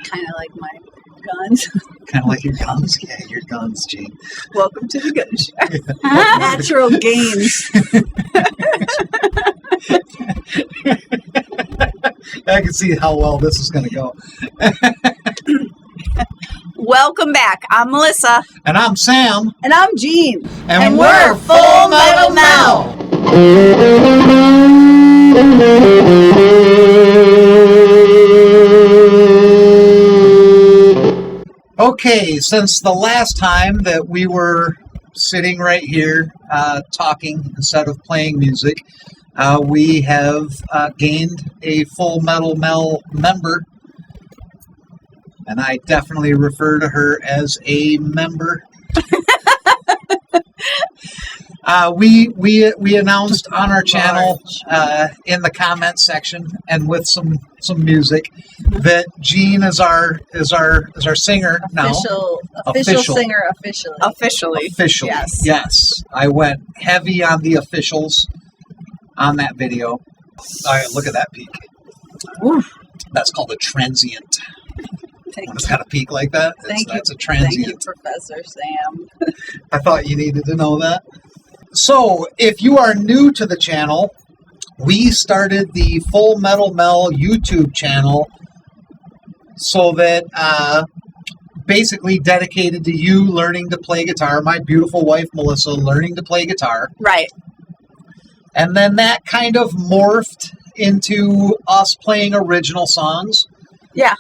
Kind of like my guns. Kind of like your guns? Yeah, your guns, Gene. Welcome to the gun show. Natural gains. I can see how well this is going to go. Welcome back. I'm Melissa. And I'm Sam. And I'm Jean. And we're Full Metal Mel. Okay, since the last time that we were sitting right here talking instead of playing music, we have gained a Full Metal Mel member. And I definitely refer to her as a member. We announced on our channel in the comment section and with some music that Jean is our singer now. Official singer officially. Officially. Yes. I went heavy on the officials on that video. All right, look at that peak. Oof. That's called a transient. Thank It's got a peak like that. That's a transient. Thank you, Professor Sam. I thought you needed to know that. So, if you are new to the channel, we started the Full Metal Mel YouTube channel so that basically dedicated to you learning to play guitar, my beautiful wife Melissa learning to play guitar. Right. And then that kind of morphed into us playing original songs. Yeah.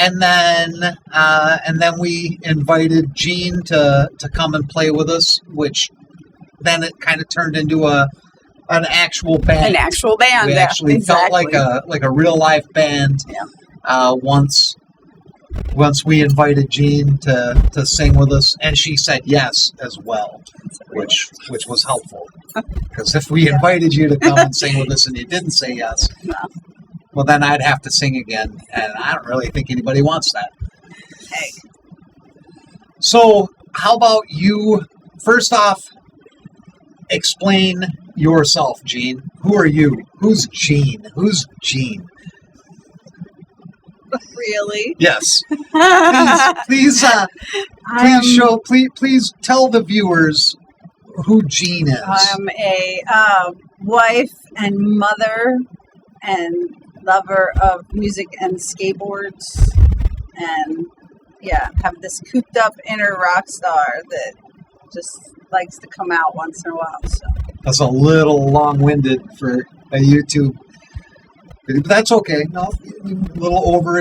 And then we invited Jean to come and play with us, which then it kind of turned into an actual band. An actual band. We actually felt like a real life band. Yeah. Once we invited Jean to sing with us, and she said yes as well, which was helpful. Because if we invited you to come and sing with us and you didn't say yes. No. Well, then I'd have to sing again, and I don't really think anybody wants that. Hey. So, how about you, first off, explain yourself, Jean. Who are you? Who's Jean? Who's Jean? Really? Yes. Please tell the viewers who Jean is. I'm a wife and mother and lover of music and skateboards, and have this cooped up inner rock star that just likes to come out once in a while. So that's a little long-winded for a YouTube, but that's okay. No, a little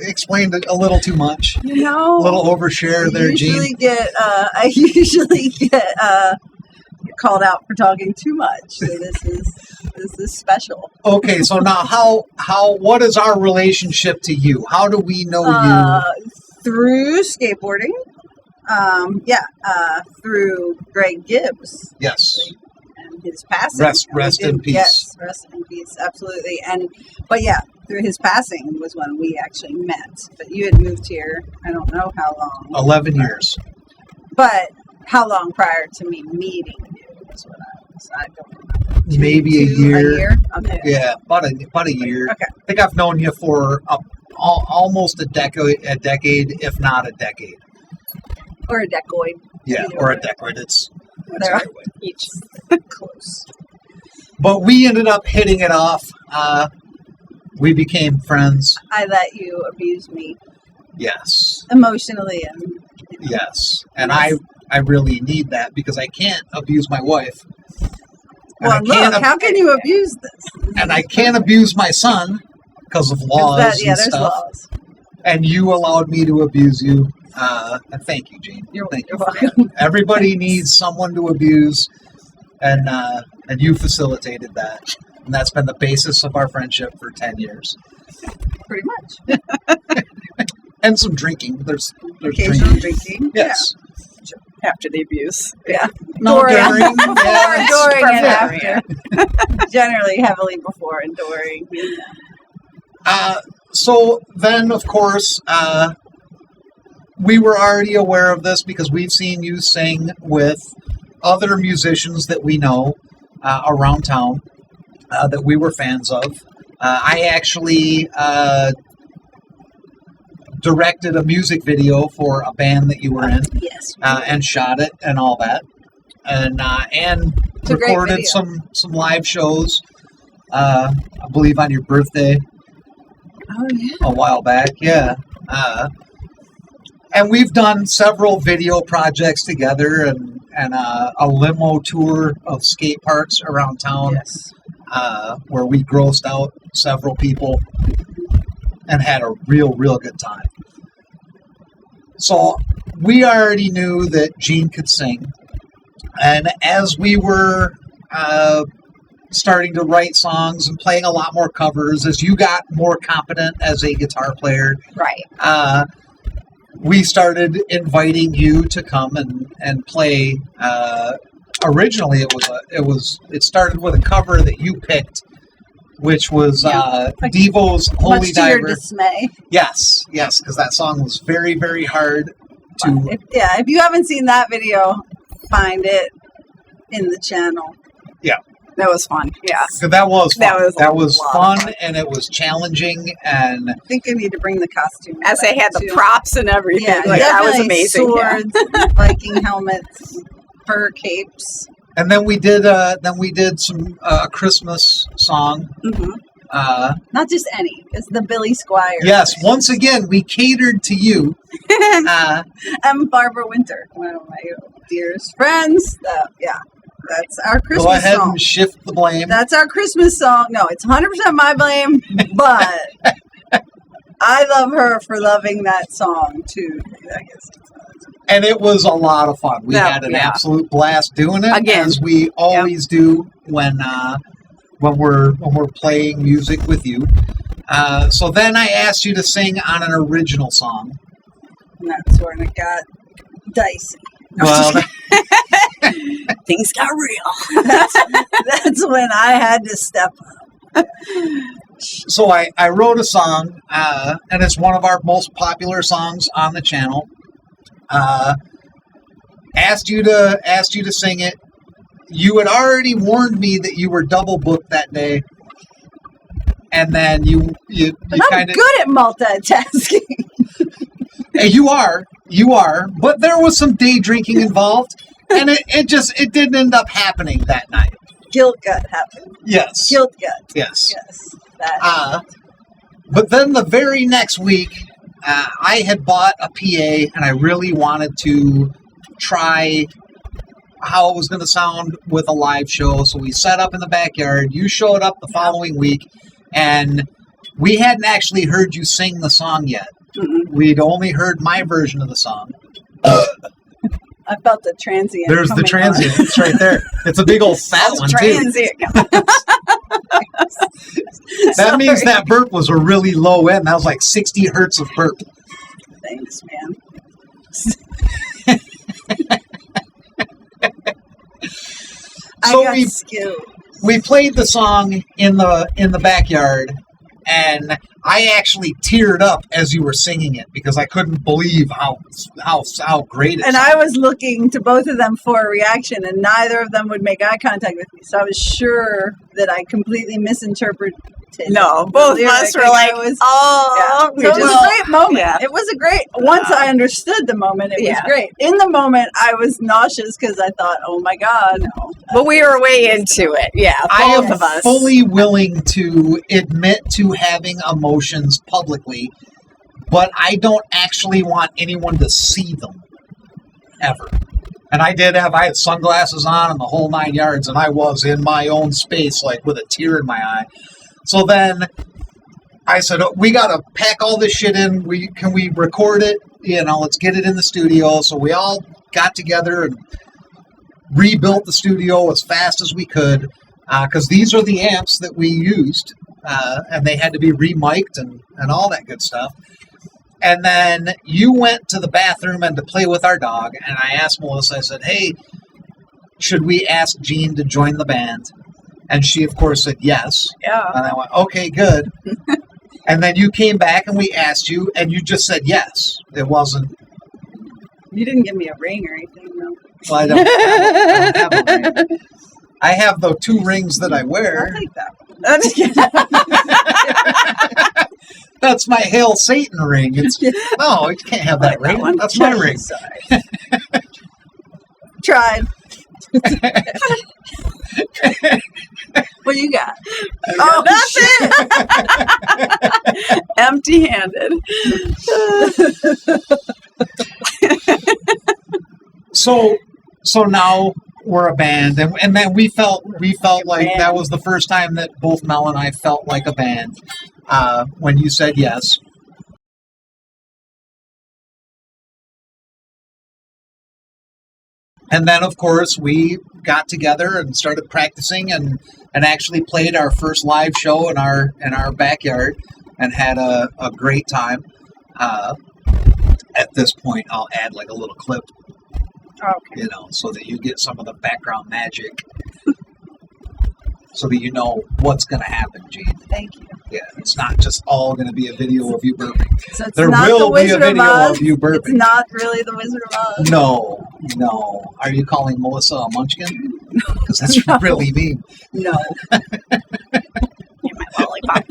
explained it a little too much. You know, a little overshare there, Jean. I usually get called out for talking too much. So this is special. Okay, so now what is our relationship to you? How do we know you? Through skateboarding. Through Greg Gibbs. Yes. And his passing. Rest in peace. Yes, rest in peace, absolutely. Through his passing was when we actually met. But you had moved here, I don't know how long. 11 years. But how long prior to me meeting you is what I don't remember. Maybe a year. Okay. Yeah, about a year. Okay. I think I've known you for almost a decade, if not a decade. Or a decoid. Yeah, or a decoid. That's right. Each close. But we ended up hitting it off. We became friends. I let you abuse me. Yes. Emotionally and. Yes, and I really need that because I can't abuse my wife. Well, look, how can you abuse this? And I can't abuse my son because of laws and stuff. Laws. And you allowed me to abuse you. And thank you, Jean. You're welcome. Everybody needs someone to abuse, and you facilitated that. And that's been the basis of our friendship for 10 years. Pretty much. And some drinking. There's drinking. Yes. Yeah. After the abuse. Yeah. No, during. Before, during, and after. Generally, heavily before and during. So then, of course, we were already aware of this because we've seen you sing with other musicians that we know around town that we were fans of. I actually directed a music video for a band that you were in, Yes. and shot it and all that, and It's a great recorded video. some live shows. I believe on your birthday Oh, yeah. a while back, yeah. And we've done several video projects together, and a limo tour of skate parks around town, Yes. where we grossed out several people and had a real good time. So we already knew that Gene could sing, and as we were starting to write songs and playing a lot more covers, as you got more competent as a guitar player, Right. we started inviting you to come and play. Originally, it started with a cover that you picked, which was Devo's "Holy Much to your Diver." dismay. Yes, because that song was very hard to. If you haven't seen that video, find it in the channel. Yeah. That was fun. Yeah. So that was fun. That was was a lot fun, of fun. and it was challenging, and I think I need to bring the costume. As they had the too. props and everything. Yeah, Like, that was definitely amazing. Yeah. Swords, Viking helmets, fur capes. then we did some Christmas song. Hmm. Uh, Not just any. It's the Billy Squire. yes, once again we catered to you. And Barbara Winter, one of my dearest friends. That's our Christmas Go ahead song. and shift the blame. That's our Christmas song. No, it's 100% my blame, but I love her for loving that song too. I guess. And it was a lot of fun. We Yeah, had an yeah. absolute blast doing it, Again. as we always do when we're playing music with you. So then I asked you to sing on an original song. And that's when it got dicey. No, Well, Things got real. that's when I had to step up. so I wrote a song, and it's one of our most popular songs on the channel. Asked you to sing it. You had already warned me that you were double booked that day, and then you But I'm kind of good at multitasking. you are, but there was some day drinking involved, and it didn't end up happening that night. Guilt gut happened. Yes, Guilt gut. yes. Yes. That. But then the very next week, I had bought a PA, and I really wanted to try how it was going to sound with a live show. So we set up in the backyard. You showed up the following week, and we hadn't actually heard you sing the song yet. Mm-mm. We'd only heard my version of the song. I felt the transient. There's the coming on. transient. It's right there. It's a big old fat one, too. Transient. That means Sorry. that burp was a really low end. That was like 60 hertz of burp. Thanks, man. So I got we skills. we played the song in the backyard, and I actually teared up as you were singing it because I couldn't believe how great it And sounded. I was looking to both of them for a reaction, and neither of them would make eye contact with me. So I was sure that I completely misinterpreted. No, the both of lyric. us were like, It was, oh, yeah. So it was a great moment. yeah. It was a great. Once I understood the moment, it was Yeah. great. In the moment, I was nauseous because I thought, "Oh my god!" No. But we were way into it. Yeah, I both am of us. fully willing to admit to having emotions publicly, but I don't actually want anyone to see them ever. And I had sunglasses on and the whole 9 yards, and I was in my own space, like with a tear in my eye. So then I said, oh, we got to pack all this shit in. Can we record it? Let's get it in the studio. So we all got together and rebuilt the studio as fast as we could, because these are the amps that we used, and they had to be remiked and all that good stuff. And then you went to the bathroom and to play with our dog, and I asked Melissa, I said, hey, should we ask Jean to join the band? And she, of course, said yes. Yeah. And I went, okay, good. And then you came back and we asked you, and you just said yes. It wasn't, You didn't give me a ring or anything, though. well, I don't have a ring. I have the 2 rings that I I'll wear. take that one. That's my Hail Satan ring. It's no, you can't have that ring. one. That's my ring. Sorry. Tried. What you got? Oh, Nothing. Empty-handed. So now we're a band, and then we felt like that was the first time that both Mel and I felt like a band when you said yes. And then, of course, we got together and started practicing and actually played our first live show in our backyard and had a great time. At this point, I'll add like a little clip, okay. so that you get some of the background magic, so that you know what's going to happen, Gene. Thank you. Yeah, it's not just all going to be a video of you burping. So it's There not will the be a Wizard video of Oz. of you It's burping. not really the Wizard of Oz. No. Are you calling Melissa a munchkin? Because that's really mean. No. My lollipop.